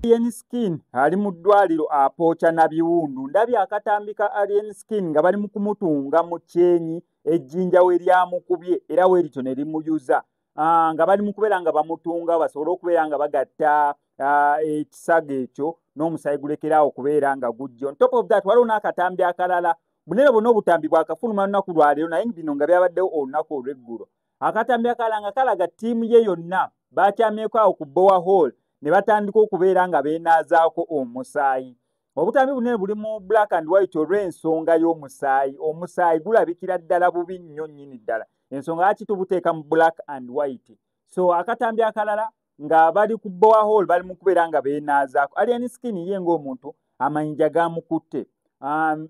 Alien Skin ali mu ddwaliro apooca na biwundu. Ndabye akatambi ka Alien Skin nga bali mu kumutunga mu kyenyi ejjinja we lyamukubye era weerito ne limuyuza. Nga bali mu kubeera nga bamutunga basobole okubeera nga bagatta ekisago ekyo n'omusaayi gulekeraawo okubeera nga gujja. On top of that waliwo n'akatambi akalala. Bunene bonna obutambi bwakafuluma lunaku lwaleero naye bino nga byabaddewo olunaku olw'eggulo. Akatambi akalala nga kalaga ttiimu ye yonna baakyamyeko awo ku Bower Hall ne batandika okubeera nga beenaazaako omusaayi. Obutambi bunene buli mu black and white olw'ensonga y'omusaayi. Omusaayi gulabikira ddala bubi nnyo nnyini ddala. Ensonga lwaki tubuteeka mu black and white. So akatambi akalala nga bali ku Bower Hall bali mu kubeera nga beenaazaako. Alien Skin ye ng'omuntu amayinja gaamukutte.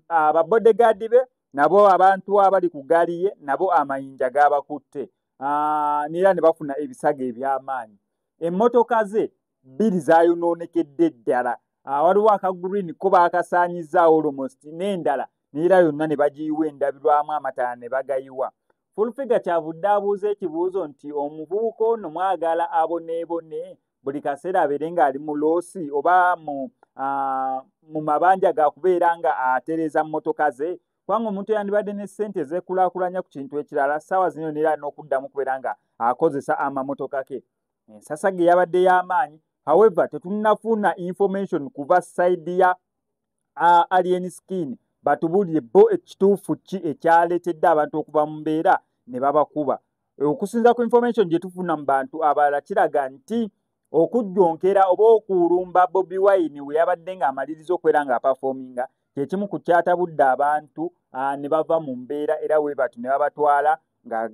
Ababodegaadi be nabo abantu abali ku gaali ye nabo amayinja gaabakutte. N'era ne bafuna ebisago eby'amaanyi. Emmotoka ze bbiri zaayonoonekedde ddala. Waliwo aka green ko baakasaanyizaawo almost n'endala n'era yonna ne bagiyiwa endabirwamu amataala ne bagayiwa. Full-figure kyavudde abuuza ekibuuzo nti omuvubuka ono mwagala aboneebone buli kaseera abeere ng'ali mu loosi oba mu mabanja ga kubeera nga atereeza mmotoka ze. Kubanga omuntu yandibadde ne ssente zeekulaakulanya ku kintu ekirala ssaawa zino n'era n'okuddamu kubeera nga akozesa amamotoka ge. Ensasa ge yabadde y'amaanyi. However, tetunnafuna information kuva side ya Alien Skin batubuulire bo ekituufu ki ekyaleetedde abantu okuva mu mbeera ne babakuba. Okusinza ku information gye tufuna mu bantu abalala kiraga nti okujjonkera oba okulumba Bobi Wine we yabadde ng'amaliriza okubeera ng'apafominga kyekimu ku kyatabudde abantu ne bava mu mbeera era we batu ne babatwala nga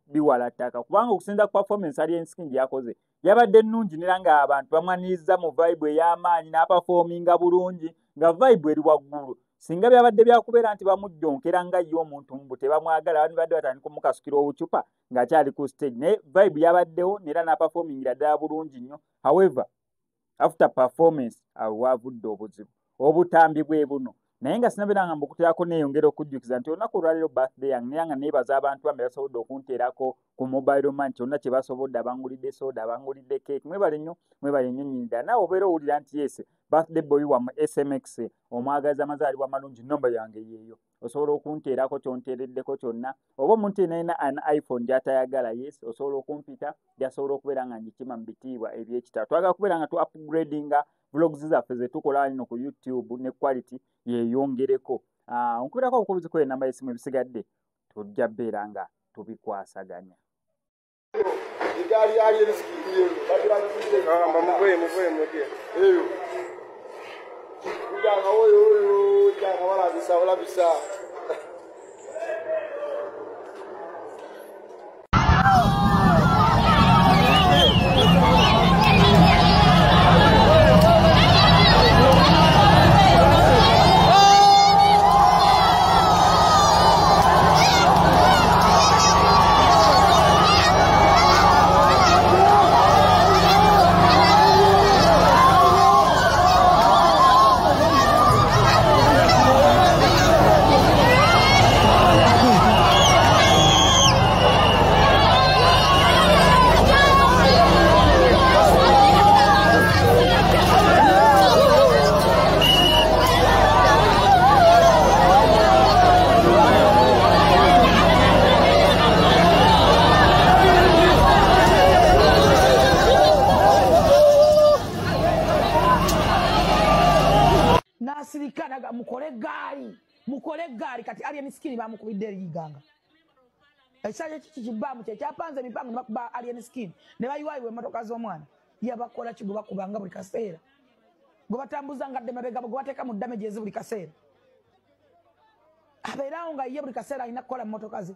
biwala ttaka. Kubanga okusinza ku performance Alien Skin gye yakoze yabadde nnungi n'era ng'abantu bamwaniriza mu vibe ey'amaanyi n'apafominga bulungi nga vibe eri waggulu. Singa byabadde byakubeera nti bamujjonkera nga ye omuntu mbu tebamwagala bandibadde batandika okumukasukira obucupa ng'akyali ku stage. Naye vibe yabaddewo n'era n'apafomingira ddala bulungi nnyo. However, after performance awo waavudde obuzibu. Obutambi bwe buno. Naye nga sinabeera nga mbukuteerako neeyongera okujjukiza nti olunaku olwaleero birthday yange naye nga neebaza abantu bambe basobodde okunteerako ku mobile money kyonna kye basobodde abangulidde soda abangulidde cake. Mwebale nnyo nnyini ddala. Naawe obeera owulira nti yes birthday boy wammwe SMX omwagaza amazaalibwa amalungi nnomba yange yeeyo. Osobola okunteerako kyonteereddeko kyonna. Oba omuntu yenna alina iPhone gy'atayagala yes osobola okumpita gy'asobola okubeera nga njikima mu bitiibwa eby'ekitalo. Twagala kubeera nga tu upgradinga vlogs zaffe ze tukola ino ku YouTube ne quality yeeyongereko. Nkubirako obukubizi ko enamba y'essimu ebisigadde tujja beera nga tubikwasaganya. Nasirikanaga mukole gaali kati Alien Skin bamukubidde eriganga. Ekisajja kiki kibaamu kye kyapanze emipango ne bakuba Alien Skin ne bayiwayiwa emmotoka z'omwana. Yabakola ki gwe bakubanga buli kaseera. Gwe batambuza ngadde mabega gwe bateeka mu damage ezi buli kaseera. Abeerawo nga ye buli kaseera alina kukola mmotoka ze.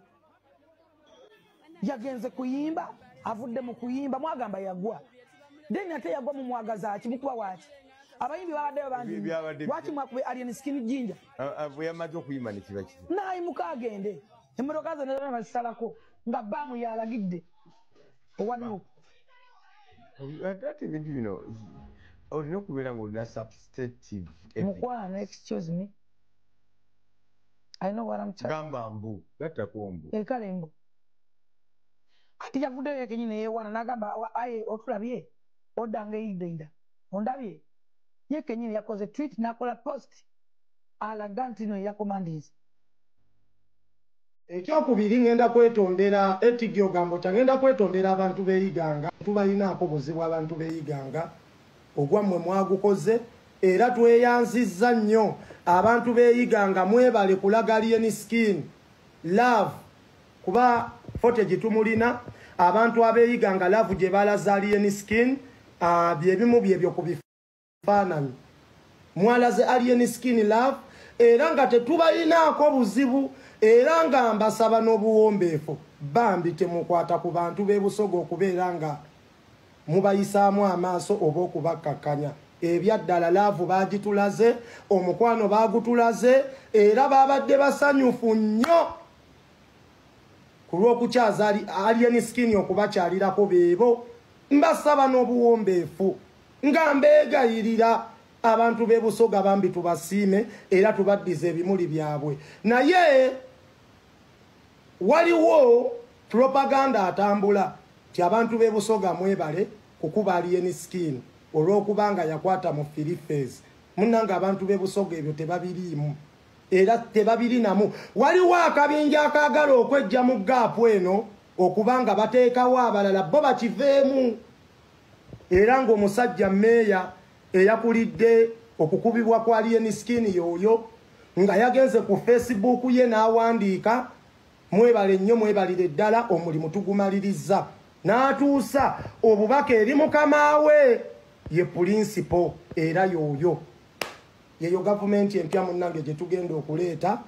Yagenze kuyimba avudde mu kuyimba mwagamba yagwa. Then ate yagwa mu mwagaza ki mukuba waki. Abayimbi babaddeyo bangi lwaki mwakube Alien Skin jinja bwe yamaze okuyimba ne kiba kiti n'ayimuka agende emmotoka ze ne bazisalako nga baamu yalagidde owaniwo ate ebintu bino olina okubeera ng'olina substantive mukwana excuse me I know what I'm talking gamba mbu gattako mbu kale mbu ati yavuddeyo yekenyini yeewana n'agamba aye otulabye oddanga eyideida ondabye ye kenyini yakoze tweet nakola post alaga nti no yakomandiza ekyokubiri ngenda kwetondera etigyo gambo kyagenda kwetondera abantu b'eyiganga tubalinaako buzibu abantu b'eyiganga ogwammwe mwagukoze era tweyanzizza nnyo abantu b'eyiganga mwebale kulaga Alien Skin love kuba footage tumulina abantu ab'eyiganga love gye balaza Alien Skin byebimu byebyo ku bifaananyi mwalaze Alien Skin love era nga tetubalinaako buzibu era nga mbasaba n'obuwombeefu bambi temukwata ku bantu b'ebusoga okubeera nga mubayisaamu amaaso oba okubakkakkanya ebyaddala laavu baagitulaze omukwano baagutulaze era babadde basanyufu nnyo ku lw'okukyaza Alien Skin okubakyalirako beebo mbasaba n'obuwombeefu nga mbeegayirira abantu b'ebusoga bambi tubasiime era tubaddize ebimuli byabwe naye waliwo propaganda atambula ti abantu b'ebusoga mwebale kukuba Alien Skin olw'okubanga yakwata mu Philippines munnanga abantu b'ebusoga ebyo tebabiriimu era tebabirinamu waliwo akabinja akaagala okwejja mu gaapu eno okubanga bateekawo abalala bo bakiveemu era ng'omusajja mmeeya eyakulidde okukubibwa kwa Alien Skin yoyo nga yagenze ku Facebook ye n'awandiika mwebale nnyo mwebalire ddala omulimu tugumaliriza n'atuusa obubaka eri mukama we ye principal era yoyo yeyo gavumenti empya munnange gye tugenda okuleeta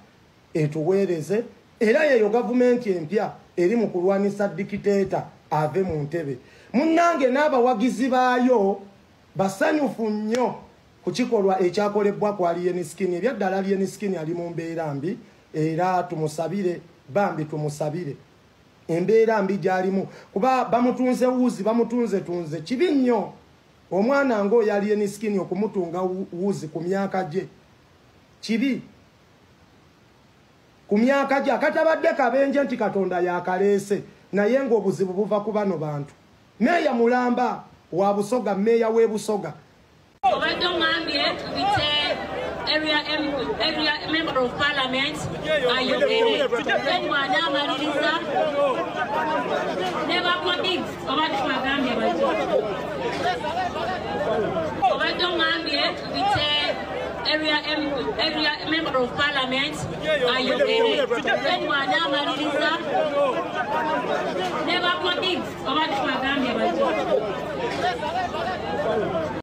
etuweereze era yeyo gavumenti empya eri mu kulwanisa dikiteeta ave mu ntebe munnange n'abawagizi baayo basanyufu nnyo ku kikolwa ekyakolebwa ku Alien Skin ebyaddala Alien Skin ali mu mbeera mbi era tumusabire bambi tumusabire embeera mbi gy'alimu kuba bamutunze wuuzi bamutunze tunze kibi nnyo omwana ng'oyo Alien Skin okumutunga wuuzi ku myaka gye kibi ku myaka gye akatabadde kabenje nti Katonda yakaleese naye ng'obuzibu buva ku bano bantu meeya mulamba wa Busoga meeya w'e Busoga area member of parliament ayogere Madam Alisa never predict obadde bagambye bajjo obadde ngambye bite area member of parliament ayogere Madam Alisa never predict obadde bagambye bajjo